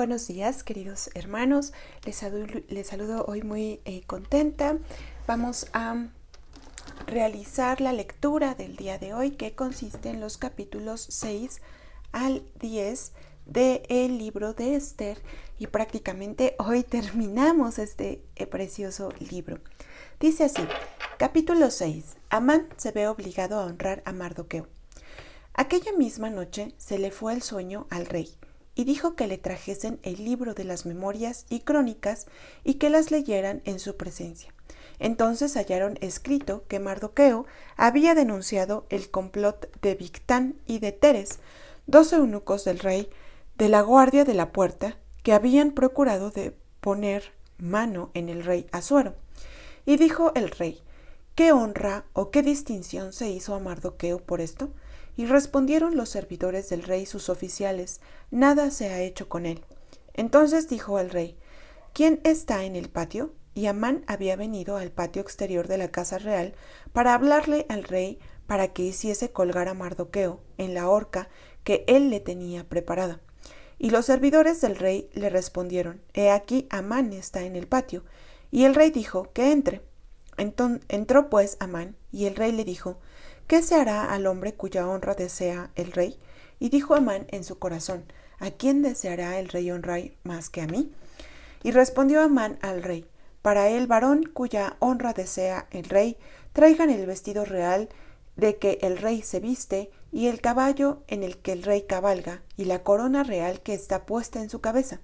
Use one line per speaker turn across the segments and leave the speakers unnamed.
Buenos días, queridos hermanos. Les saludo hoy muy contenta. Vamos a realizar la lectura del día de hoy, que consiste en los capítulos 6 al 10 del libro de Esther, y prácticamente hoy terminamos este precioso libro. Dice así: capítulo 6. Amán se ve obligado a honrar a Mardoqueo. Aquella misma noche se le fue el sueño al rey y dijo que le trajesen el libro de las memorias y crónicas y que las leyeran en su presencia. Entonces hallaron escrito que Mardoqueo había denunciado el complot de Bigtán y de Teres, 2 eunucos del rey, de la guardia de la puerta, que habían procurado de poner mano en el rey Asuero. Y dijo el rey: ¿qué honra o qué distinción se hizo a Mardoqueo por esto? Y respondieron los servidores del rey, sus oficiales: nada se ha hecho con él. Entonces dijo el rey: ¿quién está en el patio? Y Amán había venido al patio exterior de la casa real para hablarle al rey para que hiciese colgar a Mardoqueo en la horca que él le tenía preparada. Y los servidores del rey le respondieron: he aquí Amán está en el patio. Y el rey dijo que entre. Entró pues Amán, y el rey le dijo: ¿qué se hará al hombre cuya honra desea el rey? Y dijo Amán en su corazón: ¿a quién deseará el rey honrar más que a mí? Y respondió Amán al rey: para el varón cuya honra desea el rey, traigan el vestido real de que el rey se viste, y el caballo en el que el rey cabalga, y la corona real que está puesta en su cabeza.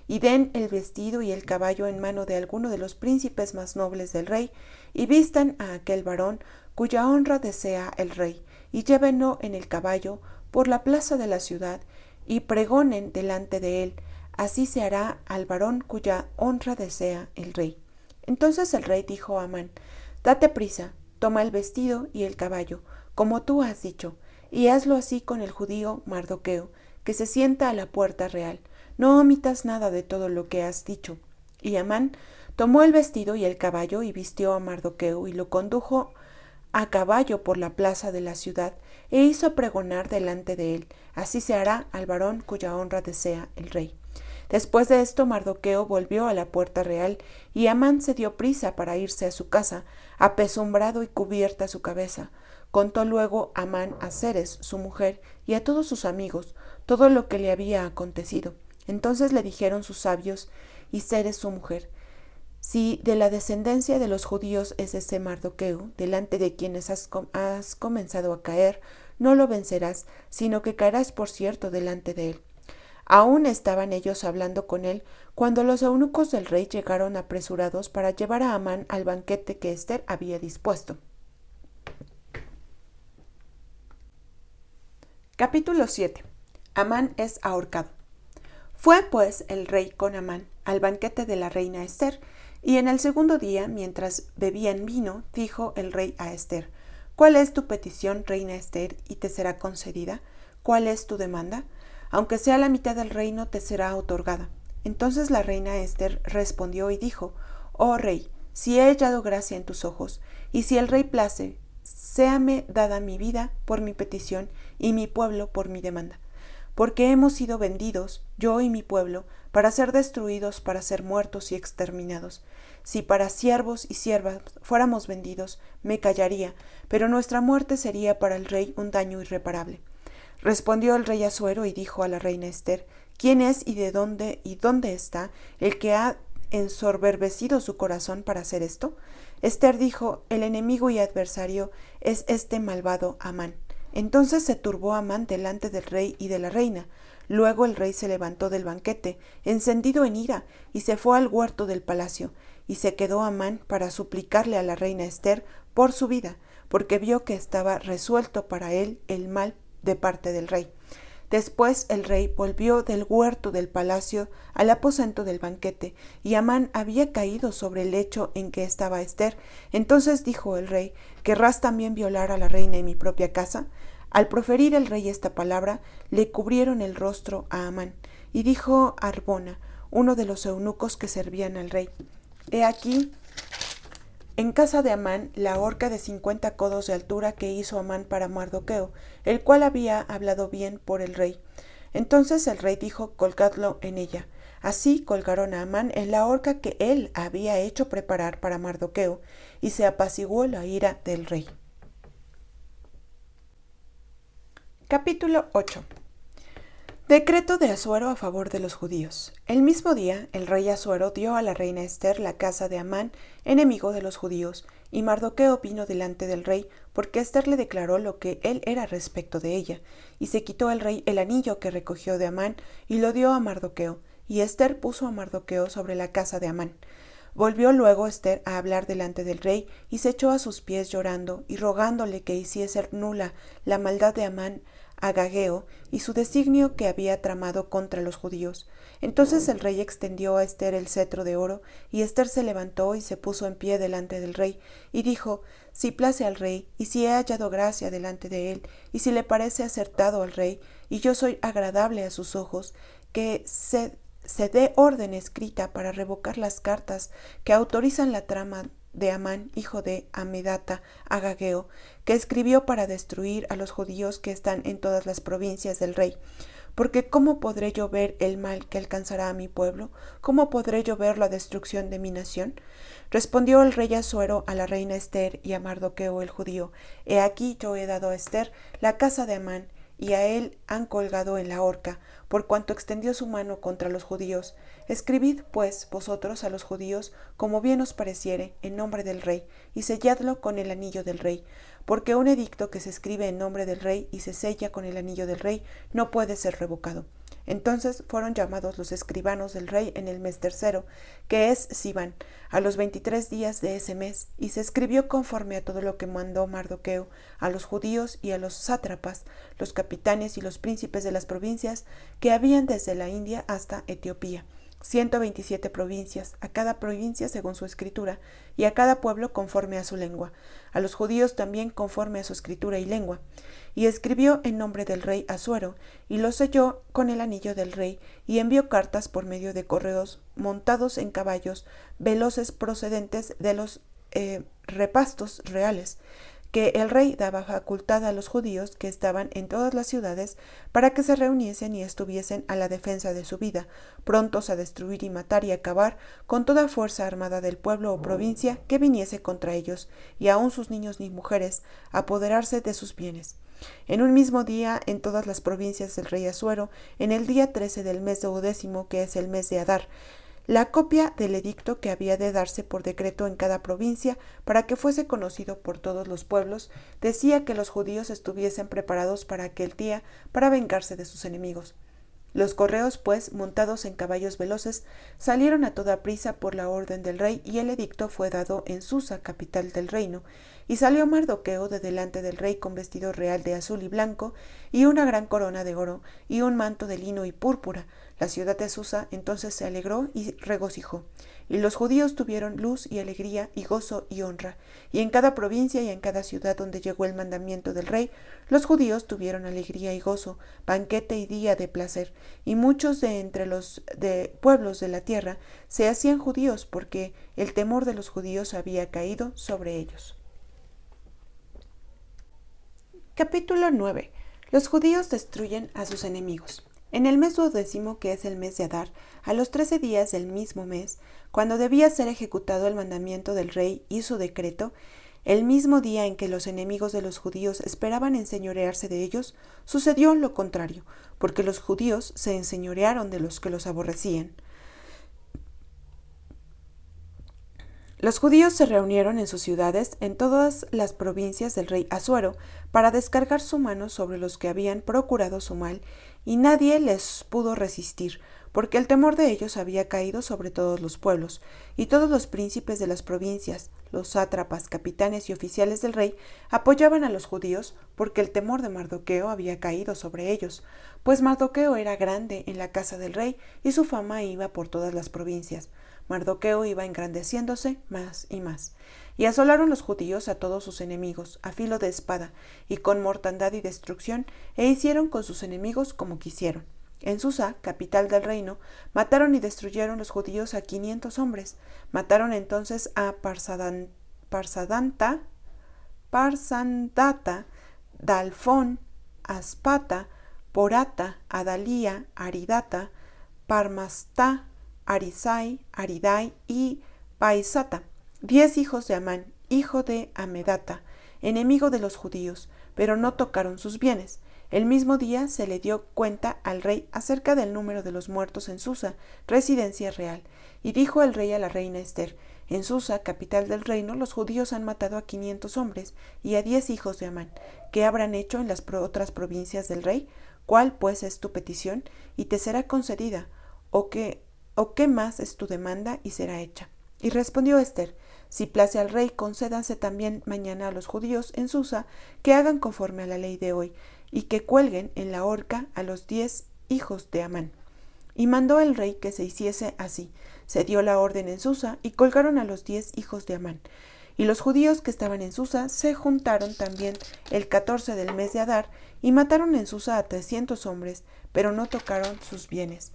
Y den el vestido y el caballo en mano de alguno de los príncipes más nobles del rey, y vistan a aquel varón cuya honra desea el rey, y llévenlo en el caballo por la plaza de la ciudad, y pregonen delante de él: así se hará al varón cuya honra desea el rey. Entonces el rey dijo a Amán: date prisa, toma el vestido y el caballo, como tú has dicho, y hazlo así con el judío Mardoqueo, que se sienta a la puerta real. No omitas nada de todo lo que has dicho. Y Amán tomó el vestido y el caballo y vistió a Mardoqueo y lo condujo a caballo por la plaza de la ciudad e hizo pregonar delante de él: así se hará al varón cuya honra desea el rey. Después de esto Mardoqueo volvió a la puerta real, y Amán se dio prisa para irse a su casa, apesumbrado y cubierta su cabeza. Contó luego Amán a Zeres, su mujer, y a todos sus amigos, todo lo que le había acontecido. Entonces le dijeron sus sabios y Zeres, su mujer: si de la descendencia de los judíos es ese Mardoqueo, delante de quienes has comenzado a caer, no lo vencerás, sino que caerás por cierto delante de él. Aún estaban ellos hablando con él, cuando los eunucos del rey llegaron apresurados para llevar a Amán al banquete que Esther había dispuesto. Capítulo 7. Amán es ahorcado. Fue pues el rey con Amán al banquete de la reina Esther, y en el segundo día, mientras bebían vino, dijo el rey a Esther: ¿cuál es tu petición, reina Esther, y te será concedida? ¿Cuál es tu demanda? Aunque sea la mitad del reino, te será otorgada. Entonces la reina Esther respondió y dijo: oh rey, si he hallado gracia en tus ojos, y si el rey place, séame dada mi vida por mi petición y mi pueblo por mi demanda. Porque hemos sido vendidos, yo y mi pueblo, para ser destruidos, para ser muertos y exterminados. Si para siervos y siervas fuéramos vendidos, me callaría, pero nuestra muerte sería para el rey un daño irreparable. Respondió el rey Asuero y dijo a la reina Esther: ¿quién es y dónde está el que ha ensoberbecido su corazón para hacer esto? Esther dijo: el enemigo y adversario es este malvado Amán. Entonces se turbó Amán delante del rey y de la reina. Luego el rey se levantó del banquete, encendido en ira, y se fue al huerto del palacio, y se quedó Amán para suplicarle a la reina Esther por su vida, porque vio que estaba resuelto para él el mal de parte del rey. Después el rey volvió del huerto del palacio al aposento del banquete, y Amán había caído sobre el lecho en que estaba Esther. Entonces dijo el rey: ¿querrás también violar a la reina en mi propia casa? Al proferir el rey esta palabra, le cubrieron el rostro a Amán. Y dijo Arbona, uno de los eunucos que servían al rey: he aquí en casa de Amán la horca de 50 codos de altura que hizo Amán para Mardoqueo, el cual había hablado bien por el rey. Entonces el rey dijo: colgadlo en ella. Así colgaron a Amán en la horca que él había hecho preparar para Mardoqueo, y se apaciguó la ira del rey. Capítulo 8. Decreto de Asuero a favor de los judíos. El mismo día, el rey Asuero dio a la reina Ester la casa de Amán, enemigo de los judíos, y Mardoqueo vino delante del rey, porque Ester le declaró lo que él era respecto de ella, y se quitó el rey el anillo que recogió de Amán, y lo dio a Mardoqueo, y Ester puso a Mardoqueo sobre la casa de Amán. Volvió luego Ester a hablar delante del rey, y se echó a sus pies llorando, y rogándole que hiciese nula la maldad de Amán, Agageo, y su designio que había tramado contra los judíos. Entonces el rey extendió a Ester el cetro de oro, y Ester se levantó y se puso en pie delante del rey, y dijo: Si place al rey, y si he hallado gracia delante de él, y si le parece acertado al rey, y yo soy agradable a sus ojos, que se dé orden escrita para revocar las cartas que autorizan la trama de Amán, hijo de Amedata, Agageo, que escribió para destruir a los judíos que están en todas las provincias del rey. Porque ¿cómo podré yo ver el mal que alcanzará a mi pueblo? ¿Cómo podré yo ver la destrucción de mi nación? Respondió el rey Asuero a la reina Ester y a Mardoqueo el judío: He aquí yo he dado a Ester la casa de Amán, y a él han colgado en la horca, por cuanto extendió su mano contra los judíos. Escribid, pues, vosotros a los judíos, como bien os pareciere, en nombre del rey, y selladlo con el anillo del rey, porque un edicto que se escribe en nombre del rey y se sella con el anillo del rey no puede ser revocado. Entonces fueron llamados los escribanos del rey en el mes tercero, que es Sivan, a los 23 días de ese mes, y se escribió conforme a todo lo que mandó Mardoqueo a los judíos y a los sátrapas, los capitanes y los príncipes de las provincias que habían desde la India hasta Etiopía. 127 provincias, a cada provincia según su escritura, y a cada pueblo conforme a su lengua, a los judíos también conforme a su escritura y lengua. Y escribió en nombre del rey Asuero, y lo selló con el anillo del rey, y envió cartas por medio de correos montados en caballos veloces procedentes de los repastos reales, que el rey daba facultad a los judíos que estaban en todas las ciudades para que se reuniesen y estuviesen a la defensa de su vida, prontos a destruir y matar y acabar con toda fuerza armada del pueblo o provincia que viniese contra ellos, y aun sus niños ni mujeres, apoderarse de sus bienes. En un mismo día, en todas las provincias del rey Asuero, en el día 13 del mes 12, que es el mes de Adar, la copia del edicto que había de darse por decreto en cada provincia para que fuese conocido por todos los pueblos, decía que los judíos estuviesen preparados para aquel día para vengarse de sus enemigos. Los correos, pues, montados en caballos veloces, salieron a toda prisa por la orden del rey, y el edicto fue dado en Susa, capital del reino. Y salió Mardoqueo de delante del rey con vestido real de azul y blanco, y una gran corona de oro, y un manto de lino y púrpura. La ciudad de Susa entonces se alegró y regocijó. Y los judíos tuvieron luz y alegría y gozo y honra. Y en cada provincia y en cada ciudad donde llegó el mandamiento del rey, los judíos tuvieron alegría y gozo, banquete y día de placer. Y muchos de entre los pueblos de la tierra se hacían judíos, porque el temor de los judíos había caído sobre ellos. Capítulo 9. Los judíos destruyen a sus enemigos. En el mes 12, que es el mes de Adar, a los 13 días del mismo mes, cuando debía ser ejecutado el mandamiento del rey y su decreto, el mismo día en que los enemigos de los judíos esperaban enseñorearse de ellos, sucedió lo contrario, porque los judíos se enseñorearon de los que los aborrecían. Los judíos se reunieron en sus ciudades, en todas las provincias del rey Asuero, para descargar su mano sobre los que habían procurado su mal, y nadie les pudo resistir, porque el temor de ellos había caído sobre todos los pueblos, y todos los príncipes de las provincias, los sátrapas, capitanes y oficiales del rey, apoyaban a los judíos, porque el temor de Mardoqueo había caído sobre ellos, pues Mardoqueo era grande en la casa del rey, y su fama iba por todas las provincias. Mardoqueo iba engrandeciéndose más y más. Y asolaron los judíos a todos sus enemigos, a filo de espada, y con mortandad y destrucción, e hicieron con sus enemigos como quisieron. En Susa, capital del reino, mataron y destruyeron los judíos a 500 hombres. Mataron entonces a Parsandata, Dalfón, Aspata, Porata, Adalía, Aridata, Parmastá, Arisai, Aridai y Paisata, 10 hijos de Amán, hijo de Amedata, enemigo de los judíos, pero no tocaron sus bienes. El mismo día se le dio cuenta al rey acerca del número de los muertos en Susa, residencia real, y dijo el rey a la reina Ester: en Susa, capital del reino, los judíos han matado a 500 hombres y a 10 hijos de Amán. ¿Qué habrán hecho en las otras provincias del rey? ¿Cuál, pues, es tu petición? Y te será concedida. ¿O qué más es tu demanda? Y será hecha. Y respondió Ester: si place al rey, concédanse también mañana a los judíos en Susa que hagan conforme a la ley de hoy, y que cuelguen en la horca a los 10 hijos de Amán. Y mandó el rey que se hiciese así. Se dio la orden en Susa, y colgaron a los 10 hijos de Amán. Y los judíos que estaban en Susa se juntaron también el 14 del mes de Adar, y mataron en Susa a 300 hombres, pero no tocaron sus bienes.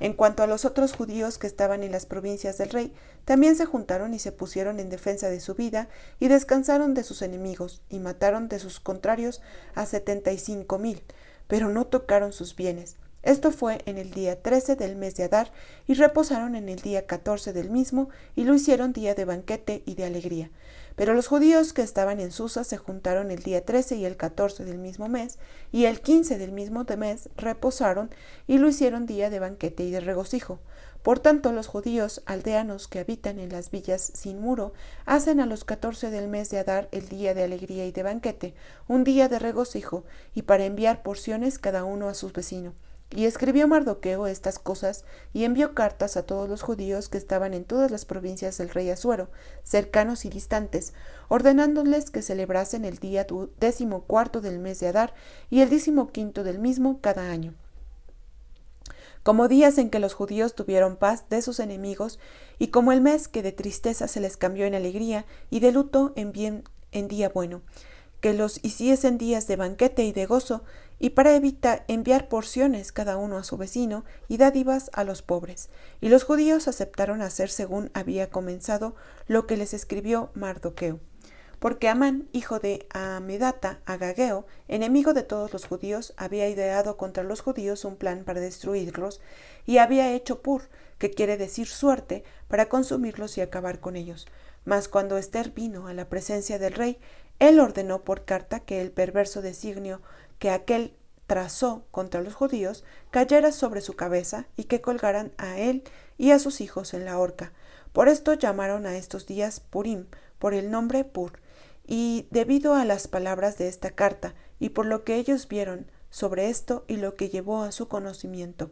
En cuanto a los otros judíos que estaban en las provincias del rey, también se juntaron y se pusieron en defensa de su vida, y descansaron de sus enemigos, y mataron de sus contrarios a 75,000, pero no tocaron sus bienes. Esto fue en el día 13 del mes de Adar, y reposaron en el día 14 del mismo, y lo hicieron día de banquete y de alegría. Pero los judíos que estaban en Susa se juntaron el día 13 y el 14 del mismo mes, y el 15 del mismo mes reposaron, y lo hicieron día de banquete y de regocijo. Por tanto, los judíos aldeanos que habitan en las villas sin muro hacen a los 14 del mes de Adar el día de alegría y de banquete, un día de regocijo, y para enviar porciones cada uno a su vecino. Y escribió Mardoqueo estas cosas, y envió cartas a todos los judíos que estaban en todas las provincias del rey Asuero, cercanos y distantes, ordenándoles que celebrasen el día 14 del mes de Adar y el 15 del mismo cada año, como días en que los judíos tuvieron paz de sus enemigos, y como el mes que de tristeza se les cambió en alegría, y de luto en día bueno, que los hiciesen días de banquete y de gozo, y para enviar porciones cada uno a su vecino, y dádivas a los pobres. Y los judíos aceptaron hacer según había comenzado lo que les escribió Mardoqueo. Porque Amán, hijo de Amedata, Agageo, enemigo de todos los judíos, había ideado contra los judíos un plan para destruirlos, y había hecho pur, que quiere decir suerte, para consumirlos y acabar con ellos. Mas cuando Ester vino a la presencia del rey, él ordenó por carta que el perverso designio que aquél trazó contra los judíos cayera sobre su cabeza, y que colgaran a él y a sus hijos en la horca. Por esto llamaron a estos días Purim, por el nombre Pur, y debido a las palabras de esta carta, y por lo que ellos vieron sobre esto y lo que llevó a su conocimiento.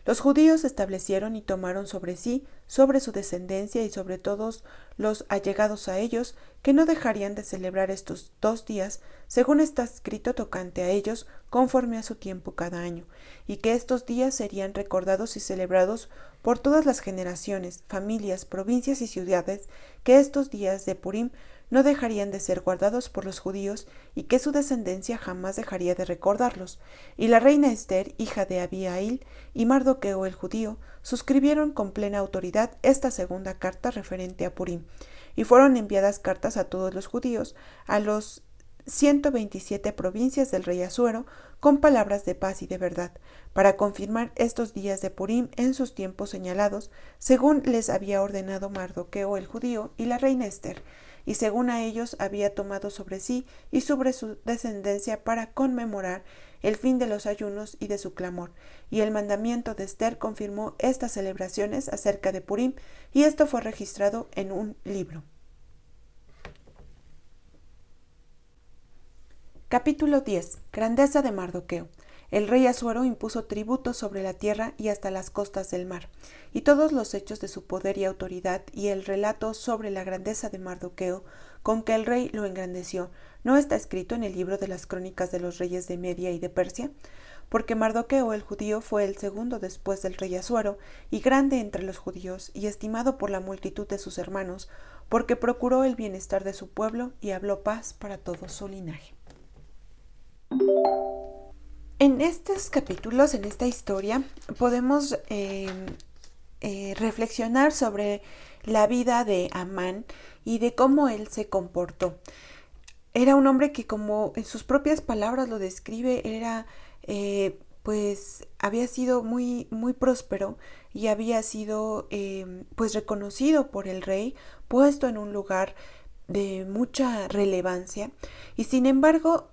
Los judíos establecieron y tomaron sobre sí, sobre su descendencia y sobre todos los allegados a ellos, que no dejarían de celebrar estos 2 días, según está escrito tocante a ellos, conforme a su tiempo cada año, y que estos días serían recordados y celebrados por todas las generaciones, familias, provincias y ciudades, que estos días de Purim no dejarían de ser guardados por los judíos, y que su descendencia jamás dejaría de recordarlos. Y la reina Ester, hija de Abihail, y Mardoqueo el judío, suscribieron con plena autoridad esta segunda carta referente a Purim, y fueron enviadas cartas a todos los judíos, a los 127 provincias del rey Asuero, con palabras de paz y de verdad, para confirmar estos días de Purim en sus tiempos señalados, según les había ordenado Mardoqueo el judío y la reina Ester, y según a ellos había tomado sobre sí y sobre su descendencia para conmemorar el fin de los ayunos y de su clamor. Y el mandamiento de Ester confirmó estas celebraciones acerca de Purim, y esto fue registrado en un libro. Capítulo 10. Grandeza de Mardoqueo. El rey Asuero impuso tributos sobre la tierra y hasta las costas del mar, y todos los hechos de su poder y autoridad, y el relato sobre la grandeza de Mardoqueo, con que el rey lo engrandeció, ¿no está escrito en el libro de las crónicas de los reyes de Media y de Persia? Porque Mardoqueo el judío fue el segundo después del rey Asuero, y grande entre los judíos, y estimado por la multitud de sus hermanos, porque procuró el bienestar de su pueblo, y habló paz para todo su linaje. En estos capítulos, en esta historia, podemos reflexionar sobre la vida de Amán y de cómo él se comportó. Era un hombre que, como en sus propias palabras lo describe, era pues había sido muy, muy próspero y había sido pues reconocido por el rey, puesto en un lugar de mucha relevancia, y sin embargo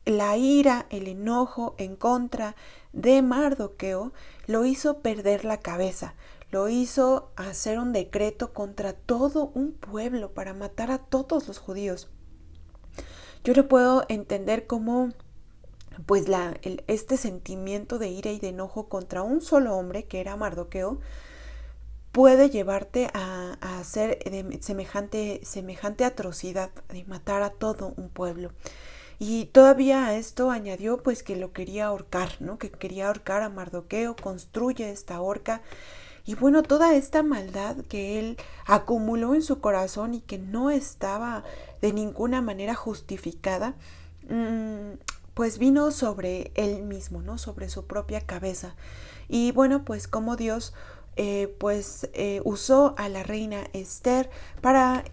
la ira, el enojo en contra de Mardoqueo lo hizo perder la cabeza, lo hizo hacer un decreto contra todo un pueblo para matar a todos los judíos. Yo no puedo entender cómo pues este sentimiento de ira y de enojo contra un solo hombre, que era Mardoqueo, puede llevarte a hacer semejante atrocidad de matar a todo un pueblo. Y todavía a esto añadió pues que lo quería ahorcar, ¿no? Que quería ahorcar a Mardoqueo, construye esta horca. Y bueno, toda esta maldad que él acumuló en su corazón y que no estaba de ninguna manera justificada, pues vino sobre él mismo, ¿no? Sobre su propia cabeza. Y bueno, pues como Dios usó a la reina Esther para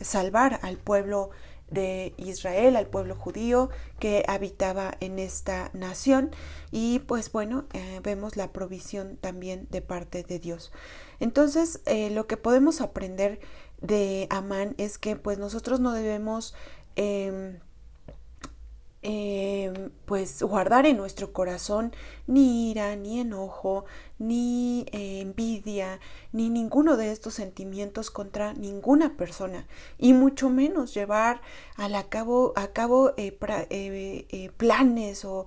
salvar al pueblo de Israel, al pueblo judío que habitaba en esta nación, y pues bueno, vemos la provisión también de parte de Dios. Entonces, lo que podemos aprender de Amán es que pues nosotros no debemos pues guardar en nuestro corazón ni ira, ni enojo, ni envidia, ni ninguno de estos sentimientos contra ninguna persona, y mucho menos llevar a cabo planes o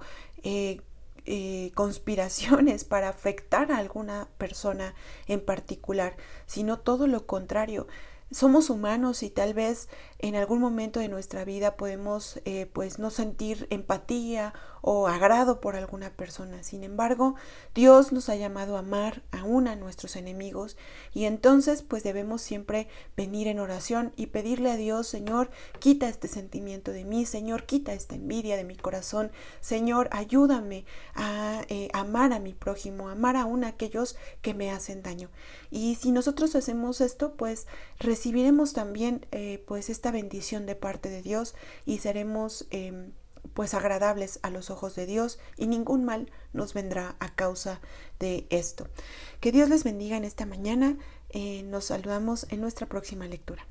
conspiraciones para afectar a alguna persona en particular, sino todo lo contrario. Somos humanos y tal vez en algún momento de nuestra vida podemos pues no sentir empatía o agrado por alguna persona. Sin embargo, Dios nos ha llamado a amar aún a nuestros enemigos, y entonces pues debemos siempre venir en oración y pedirle a Dios: Señor, quita este sentimiento de mí, Señor, quita esta envidia de mi corazón, Señor, ayúdame a amar a mi prójimo, amar aún a aquellos que me hacen daño. Y si nosotros hacemos esto, pues recibiremos también pues esta bendición de parte de Dios, y seremos pues agradables a los ojos de Dios, y ningún mal nos vendrá a causa de esto. Que Dios les bendiga en esta mañana. Nos saludamos en nuestra próxima lectura.